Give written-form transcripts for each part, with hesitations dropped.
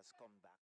has come back.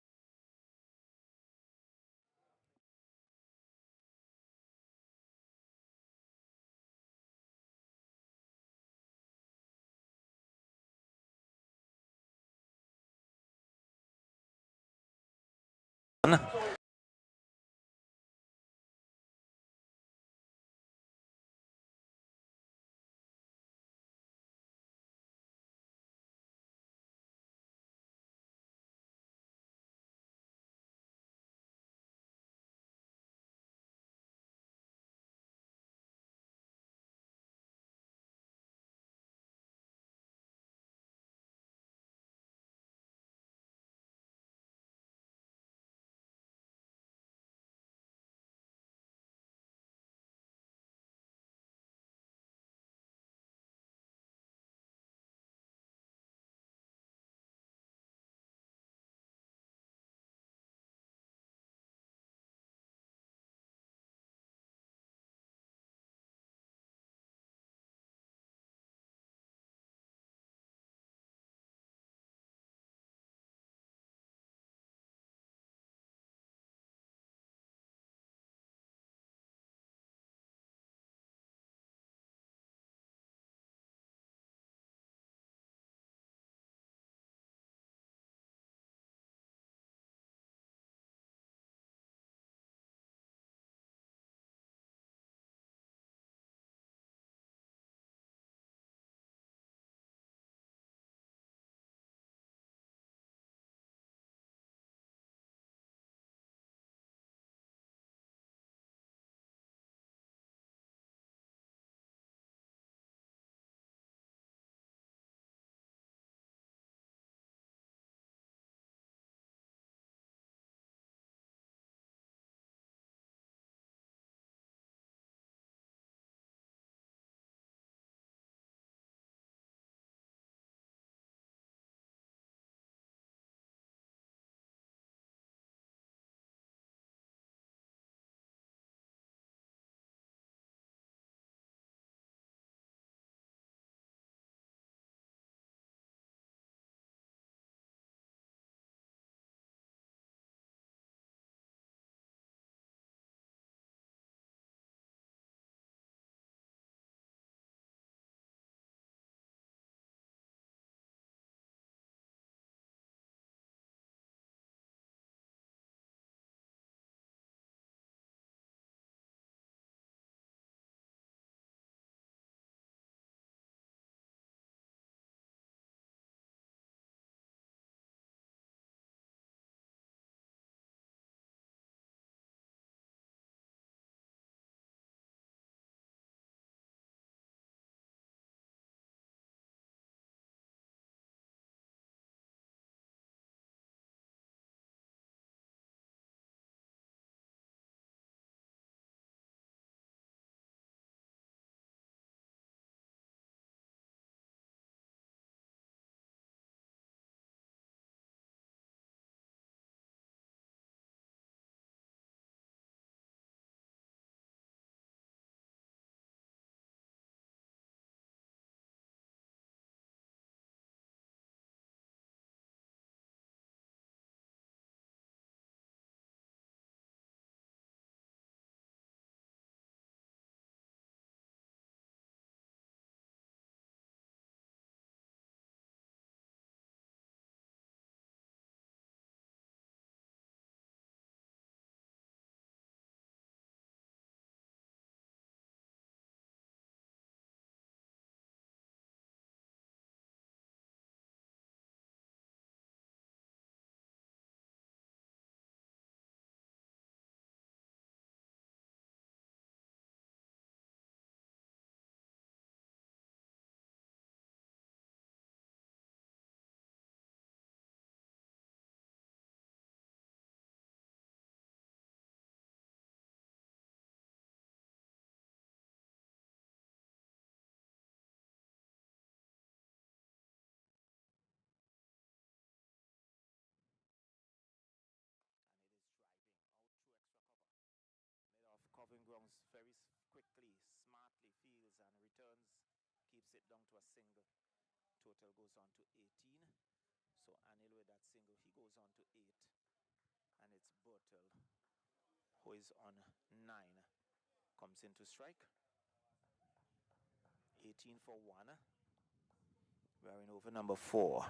And it is driving out through extra cover. Mid off covering grounds very quickly, smartly, fields and returns, keeps it down to a single. Total goes on to 18. So Anil with that single, he goes on to 8. And it's Bertel, who is on 9. Comes in to strike. 18 for 1. We're in over number 4.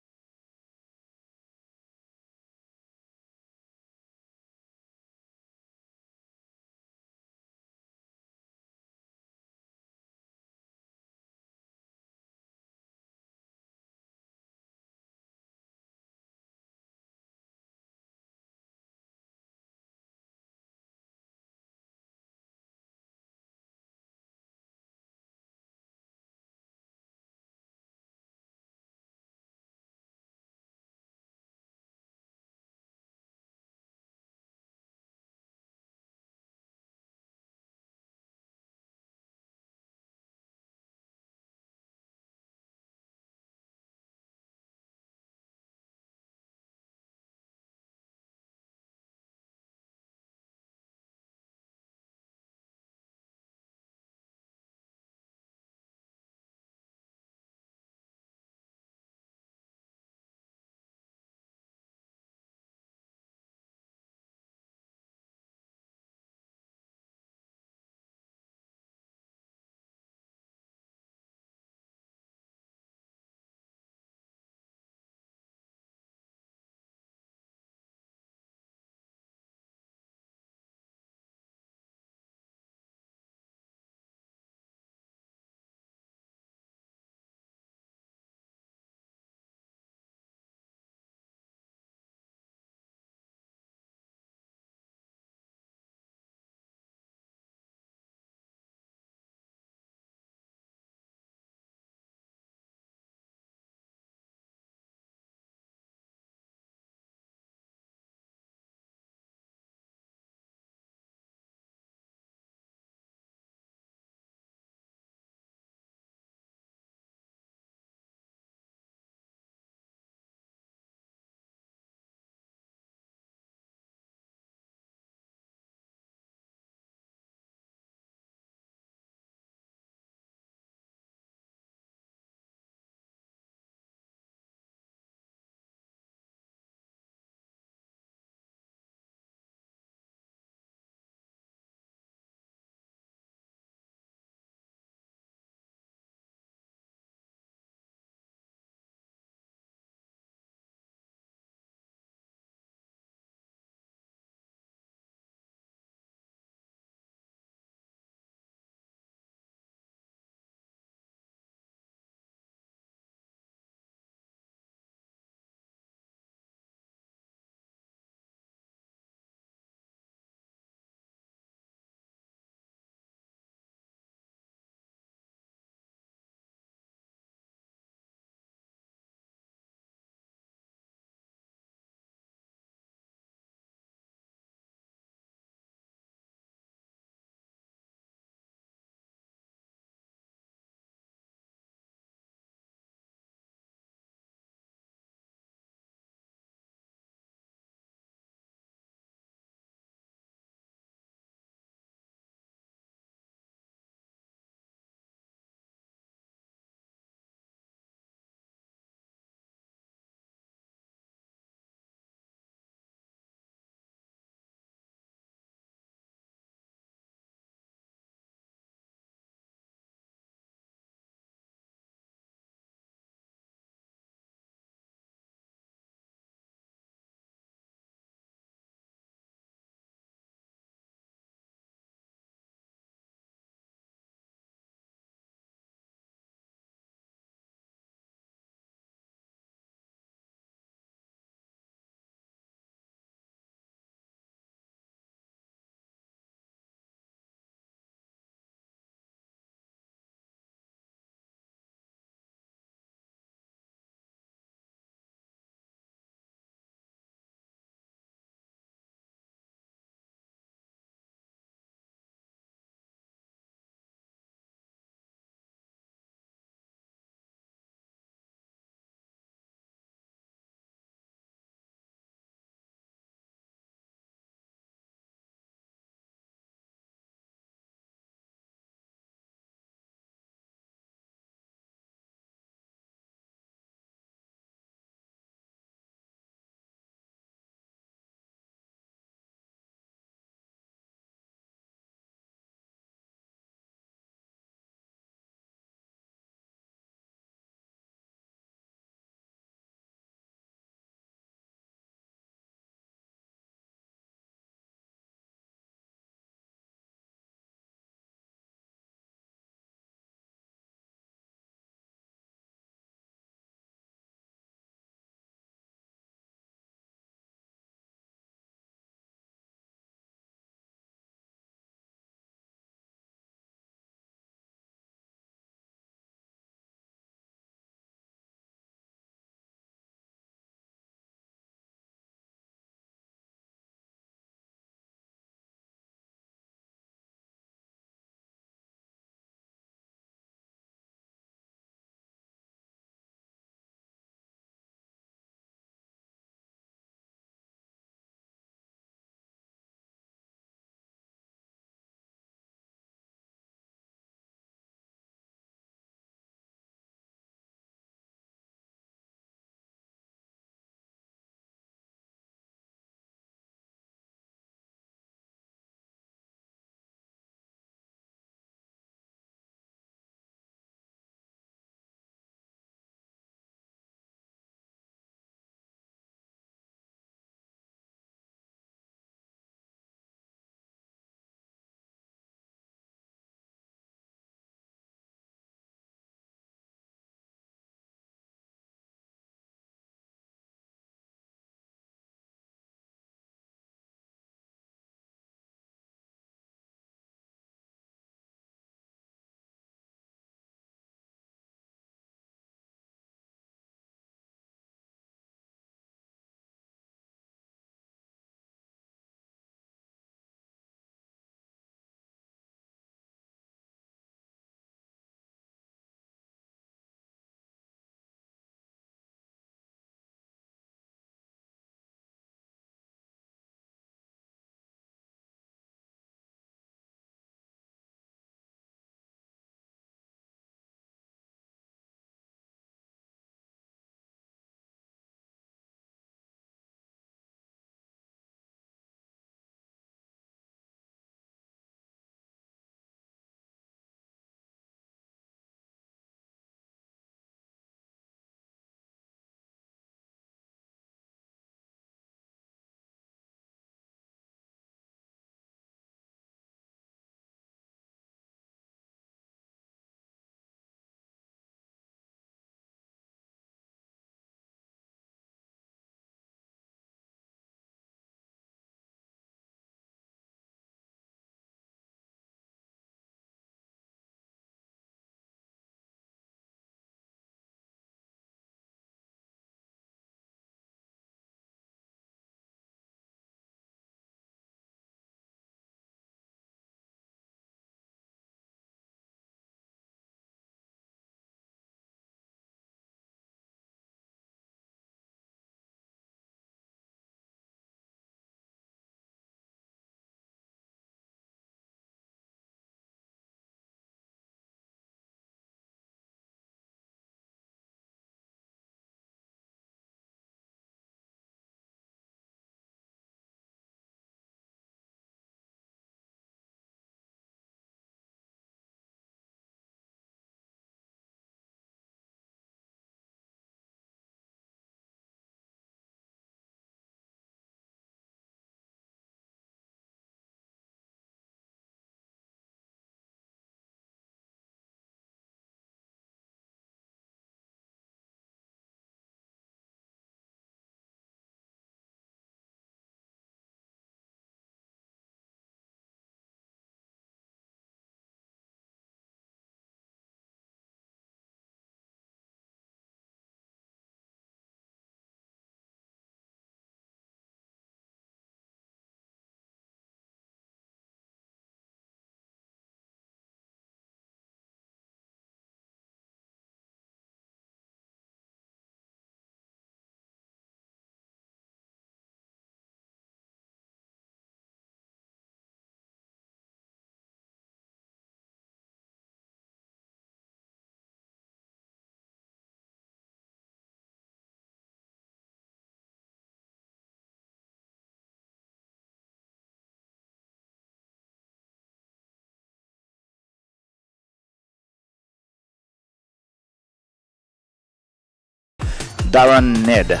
Darren Ned,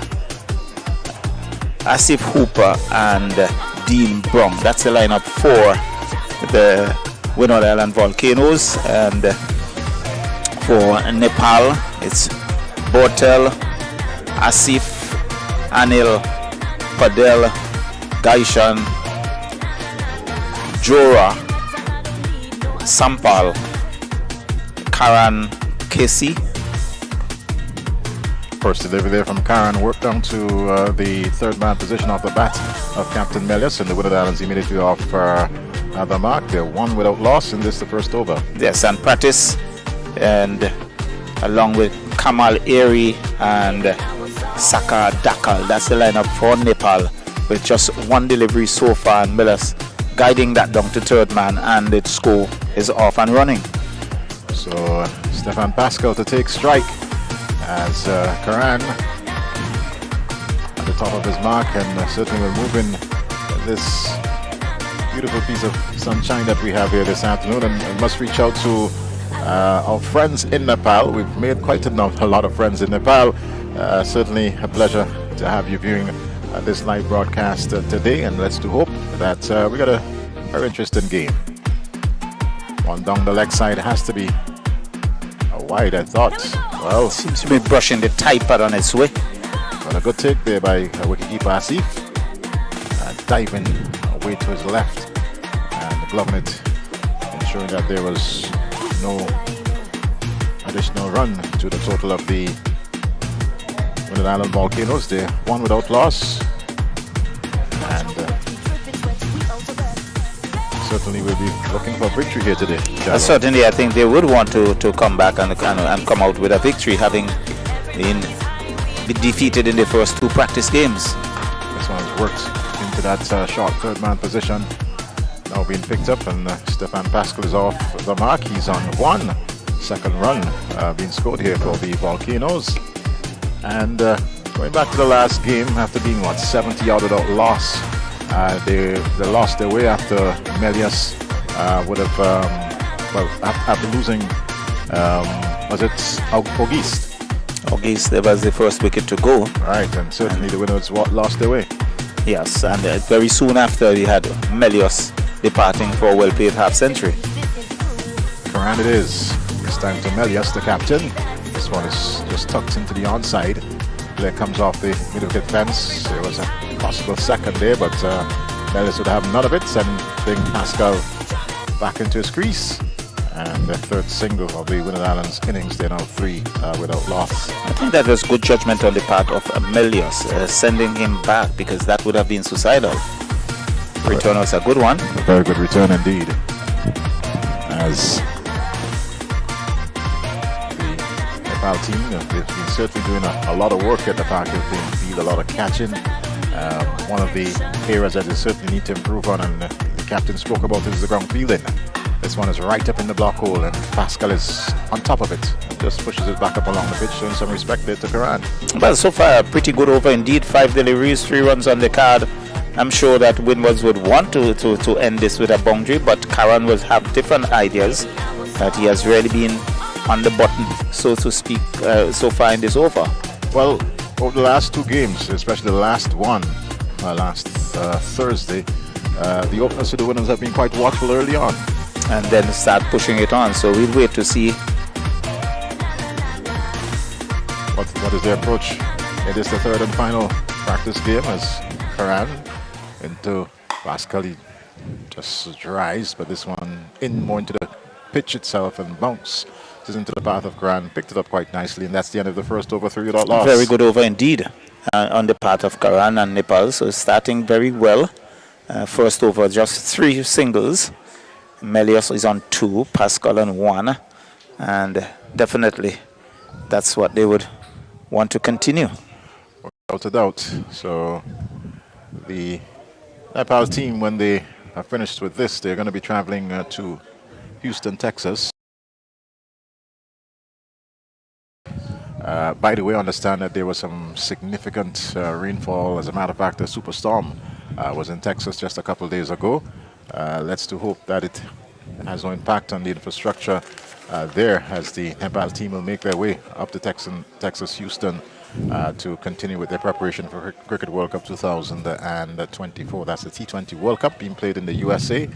Asif Hooper, and Dean Brong. That's the lineup for the Windward Island Volcanoes. And for Nepal, it's Bortel, Asif, Anil, Padel, Gaishan, Jora, Sampal, Karan, Casey. First delivery there from Karan, worked down to the third man position off the bat of Captain Melius, and the Windward Islands immediately off the mark. They're one without loss in this, the first over. Yes, and practice, and along with Kamal Eri and Saka Dakal. That's the lineup for Nepal, with just one delivery so far, and Melius guiding that down to third man, and the score is off and running. So Stefan Pascal to take strike as Karan at the top of his mark, and certainly will move in this beautiful piece of sunshine that we have here this afternoon. And must reach out to our friends in Nepal. We've made quite a lot of friends in Nepal. Certainly a pleasure to have you viewing this live broadcast today, and let's do hope that we got a very interesting game. One down the leg side has to be a wide, I thought. Well, seems to be brushing the tight pad on its way. But a good take there by wicketkeeper Asif, diving away to his left and gloving it, ensuring that there was no additional run to the total of the Windward Island Volcanoes. They're one without loss, and certainly will be looking for victory here today. Certainly, I think they would want to come back and come out with a victory, having been defeated in the first two practice games. This one has worked into that short third man position, now being picked up, and Stefan Pascal is off the mark. He's on one second run being scored here for the Volcanoes. And going back to the last game, after being 70 out without loss, they lost their way after Melius would have after losing was it Auguste? Auguste, that was the first wicket to go. Right, and certainly the Windwards lost their way. Yes, and very soon after we had Melius departing for a well-paid half-century. Karan it is. This time to Melius, the captain. This one is just tucked into the onside. There comes off the mid-wicket fence. There was a possible second there, but Melius would have none of it, sending Pascal back into his crease. And the third single of the Windward Islands innings. They're now three without loss. I think that was good judgment on the part of Melius, sending him back, because that would have been suicidal. Return was a good one. A very good return indeed. As Nepal team, they've been certainly doing a lot of work at the back of the field, a lot of catching. One of the areas that they certainly need to improve on, and the captain spoke about, is the ground fielding. This one is right up in the block hole, and Pascal is on top of it and just pushes it back up along the pitch, showing some respect there to Karan. Well, so far a pretty good over indeed. 5 deliveries, 3 runs on the card. I'm sure that Windwards would want to end this with a boundary, but Karan will have different ideas, that he has really been on the button, so to speak, so far in this over. Well, over the last two games, especially the last one, last Thursday, the openers for the Windwards have been quite watchful early on. And then start pushing it on, so we'll wait to see. What is their approach? It is the third and final practice game as Karan into Pascal. He just dries, but this one more into the pitch itself and bounces into the path of Karan. Picked it up quite nicely, and that's the end of the first over, 3 without loss. Very good over indeed on the part of Karan and Nepal, so starting very well. First over, just 3 singles. Melius is on 2, Pascal on 1, and definitely that's what they would want to continue. Without a doubt. So the Nepal team, when they are finished with this, they're going to be traveling to Houston, Texas. By the way, I understand that there was some significant rainfall. As a matter of fact, a superstorm was in Texas just a couple of days ago. Let's do hope that it has no impact on the infrastructure there, as the Nepal team will make their way up to Texas, Houston to continue with their preparation for Cricket World Cup 2024. That's the T20 World Cup being played in the USA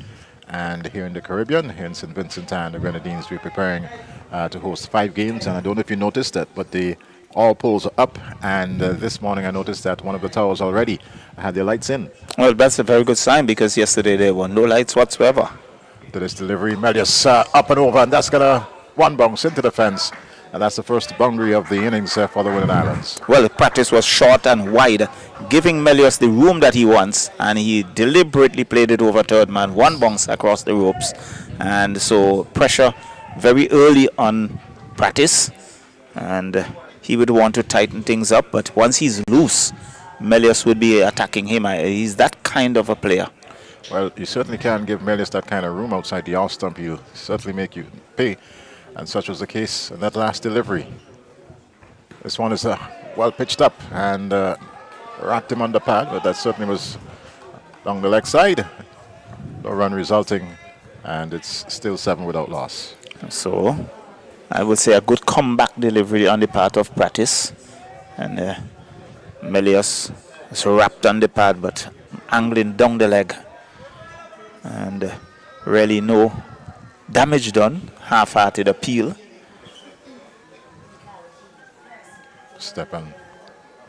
and here in the Caribbean, here in St. Vincent and the Grenadines. We're preparing to host 5 games, and I don't know if you noticed that, but all polls are up, and this morning I noticed that one of the towers already had their lights in. Well, that's a very good sign, because yesterday there were no lights whatsoever. To this delivery, Melius up and over, and that's going to one bounce into the fence. And that's the first boundary of the innings for the Windward Islands. Well, the practice was short and wide, giving Melius the room that he wants, and he deliberately played it over third man, one bounce across the ropes. And so pressure very early on practice, and he would want to tighten things up, but once he's loose, Melius would be attacking him. He's that kind of a player. Well, you certainly can give Melius that kind of room outside the off stump. He'll certainly make you pay. And such was the case in that last delivery. This one is well pitched up and racked him on the pad, but that certainly was along the leg side. No run resulting, and it's still 7 without loss. So I would say a good comeback delivery on the part of Pratis. And Melius is wrapped on the pad, but angling down the leg. And really no damage done. Half-hearted appeal. Stefan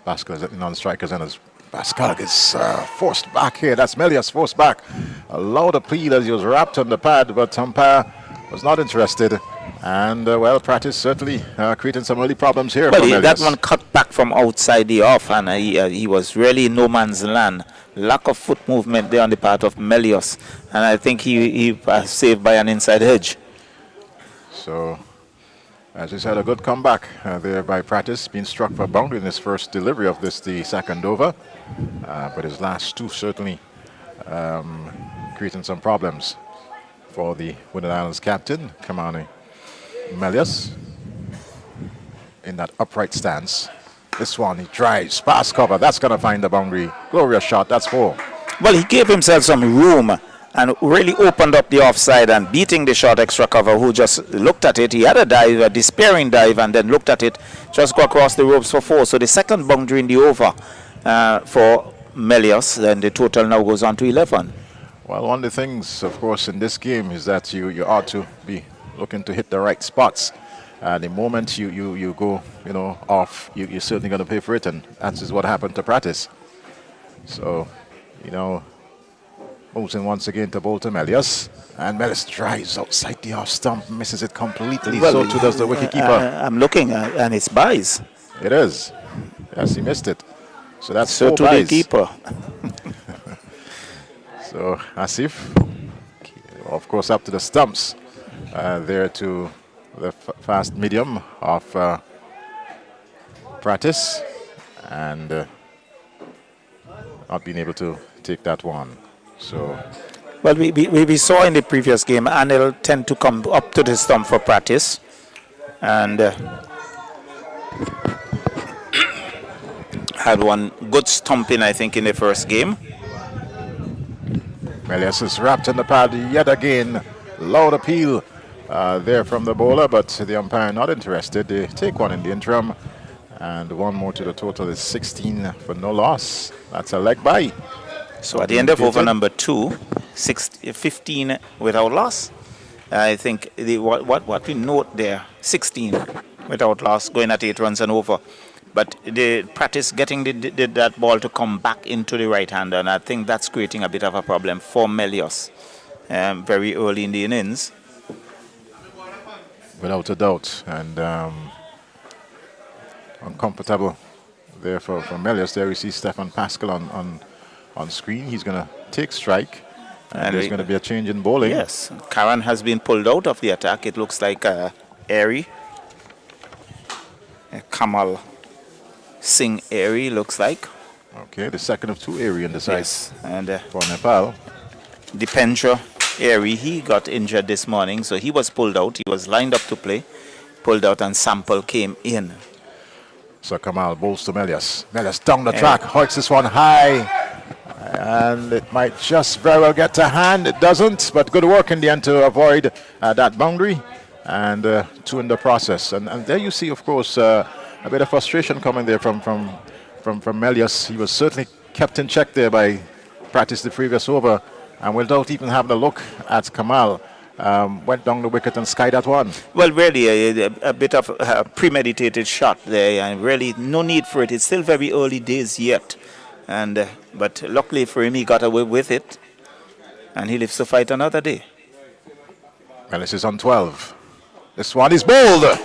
Pascal is at the non-strikers, and as Pascal is forced back here. That's Melius forced back. A loud appeal as he was wrapped on the pad, but umpire was not interested. And well, Pratis certainly creating some early problems here. Well, that one cut back from outside the off, and he was really in no man's land. Lack of foot movement there on the part of Melius, and I think he was saved by an inside edge. So, as you said, a good comeback there by Pratis, being struck for a boundary in his first delivery of this, the second over. But his last 2 certainly creating some problems for the Windward Islands captain, Kamani Melius, in that upright stance. This one, he drives, pass cover, that's going to find the boundary. Glorious shot, that's 4. Well, he gave himself some room and really opened up the offside and beating the short extra cover, who just looked at it. He had a dive, a despairing dive, and then looked at it, just go across the ropes for 4. So the second boundary in the over for Melius, then the total now goes on to 11. Well, one of the things, of course, in this game is that you ought to be looking to hit the right spots. The moment you go, off, you're certainly going to pay for it, and that is what happened to Pratis. So, moves in once again to bowl to Melius, and Melius drives outside the off stump, misses it completely. Well, so too does the wicketkeeper. I'm looking, and it's buys. It is. Yes, he missed it. So that's so 4 to buys. the keeper. So Asif, of course, up to the stumps. There to the fast medium of Pratis, and not being able to take that one. So, well, we saw in the previous game, Anil tend to come up to the stump for Pratis, and had one good stumping, I think, in the first game. Melius is wrapped in the pad yet again. Loud appeal there from the bowler, but the umpire not interested. They take one in the interim, and one more to the total is 16 for no loss. That's a leg bye. So at the end of over number 2, 15 without loss. I think what we note there, 16 without loss, going at 8 runs and over. But the practice getting that ball to come back into the right hander, and I think that's creating a bit of a problem for Melius very early in the innings. Without a doubt, and uncomfortable there for Melius. There we see Stefan Pascal on screen. He's going to take strike, and there's going to be a change in bowling. Yes, Karan has been pulled out of the attack. It looks like Airy. Kamal Singh Airy looks like. Okay, the second of 2 Airy in the side. Yes, and for Nepal. Dipendra Airy, he got injured this morning, so he was pulled out. He was lined up to play, pulled out, and Sample came in. So Kamal bowls to Melius. Melius down the track, hoiks this one high, and it might just very well get to hand. It doesn't, but good work in the end to avoid that boundary, and 2 in the process. And there you see, of course, a bit of frustration coming there from Melius. He was certainly kept in check there by practice the previous over, and without even having a look at Kamal, went down the wicket and skied that one. Well, really, a bit of a premeditated shot there, and really no need for it. It's still very early days yet, and but luckily for him, he got away with it, and he lives to fight another day. Melius is on 12. This one is bowled.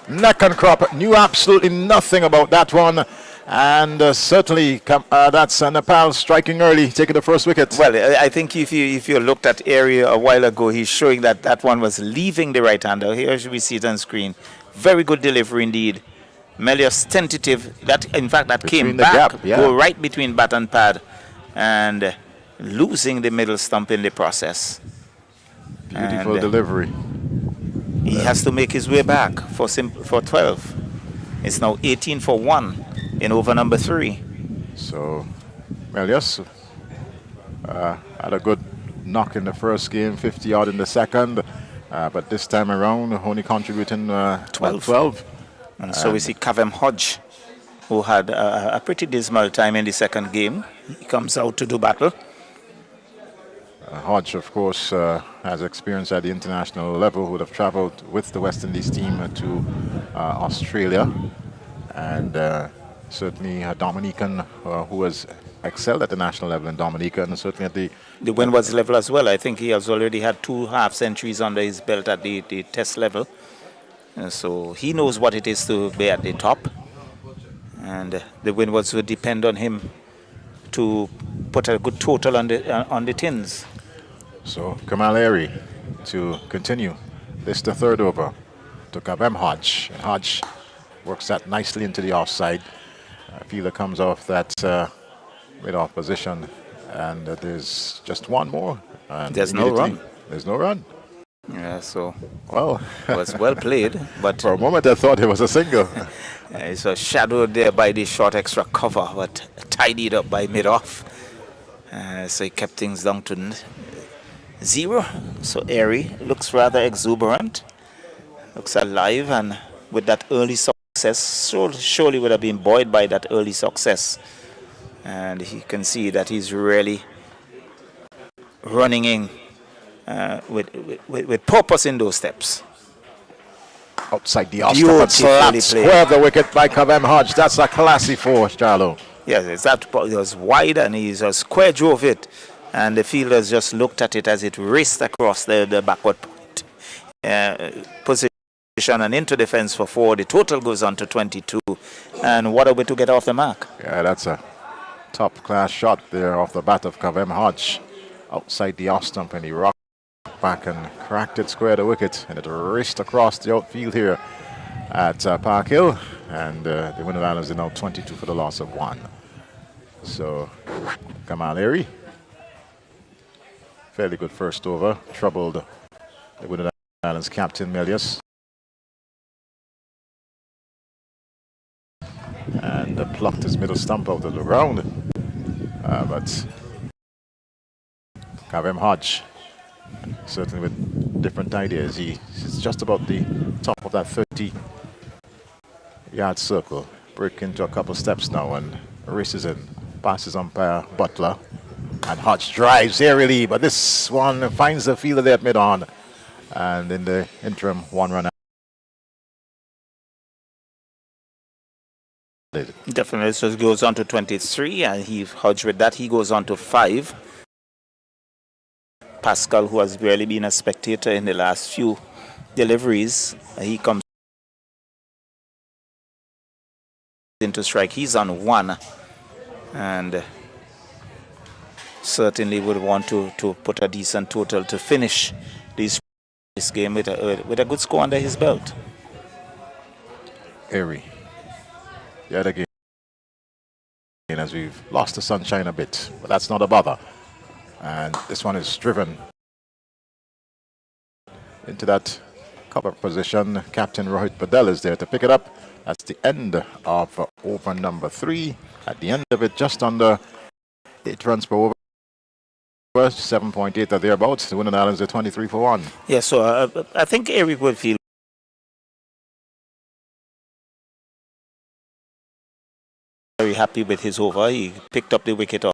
Neck and crop. Knew absolutely nothing about that one. And certainly that's Nepal striking early, taking the first wicket. Well, I think if you looked at area a while ago, he's showing that one was leaving the right-hander. Here we see it on screen. Very good delivery indeed. Melius tentative. That in fact that Between came the back, gap, yeah. go right between bat and pad, and losing the middle stump in the process. Beautiful And, delivery. He has to make his way back for 12. It's now 18 for 1 in over number 3. So Melius had a good knock in the first game, 50 odd in the second, but this time around only contributing 12. And so we see Kavem Hodge, who had a pretty dismal time in the second game. He comes out to do battle. Hodge, of course, has experience at the international level, would have travelled with the West Indies team to Australia, and certainly a Dominican who has excelled at the national level in Dominica, and certainly at the Windward's level as well. I think he has already had 2 half-centuries under his belt at the test level. So he knows what it is to be at the top. And the Windwards would depend on him to put a good total on the tins. So Kamal Airy to continue. This the third over to Kavem Hodge. And Hodge works that nicely into the offside. Fielder comes off that mid-off position, and there's just one more. And there's no run. There's no run. Yeah, so well, it was well played, but for a moment I thought it was a single. It's a shadow there by the short extra cover, but tidied up by mid-off. So he kept things down to 0. So Airy looks rather exuberant, looks alive, and with that early success, surely would have been buoyed by that early success. And he can see that he's really running in with purpose in those steps. Outside the off stump and slapped square of the wicket by Kavem Hodge. That's a classy 4, Charlo. Yes, it was wide, and he just square drove it, and the fielders just looked at it as it raced across the backward point position and into the fence for 4. The total goes on to 22, and what a way to get off the mark. Yeah, that's a top-class shot there off the bat of Kavem Hodge. Outside the off stump, and he rocked back and cracked it square the wicket, and it raced across the outfield here at Park Hill, and the Windward Islands are now 22 for the loss of 1. So Kamal Airy, fairly good first over, troubled the Windward Islands captain Melius, and plucked his middle stump out of the ground, but Kavem Hodge certainly with different ideas. He's just about the top of that 30-yard circle. Break into a couple steps now and races in. Passes umpire Butler. And Hodge drives aerially, but this one finds the fielder there at mid-on. And in the interim, 1 run. Definitely, so it goes on to 23, and Hodge with that, he goes on to 5. Pascal, who has barely been a spectator in the last few deliveries, he comes into strike. He's on 1, and certainly would want to put a decent total to finish this game with a good score under his belt. Airy, yet again, as we've lost the sunshine a bit, but that's not a bother. And this one is driven into that cover position. Captain Rohit Padel is there to pick it up. That's the end of over number 3. At the end of it, just under 8 runs per over. 7.8 or thereabouts. The Windward Islands are 23 for 1. Yeah, so I think Airy would feel very happy with his over. He picked up the wicket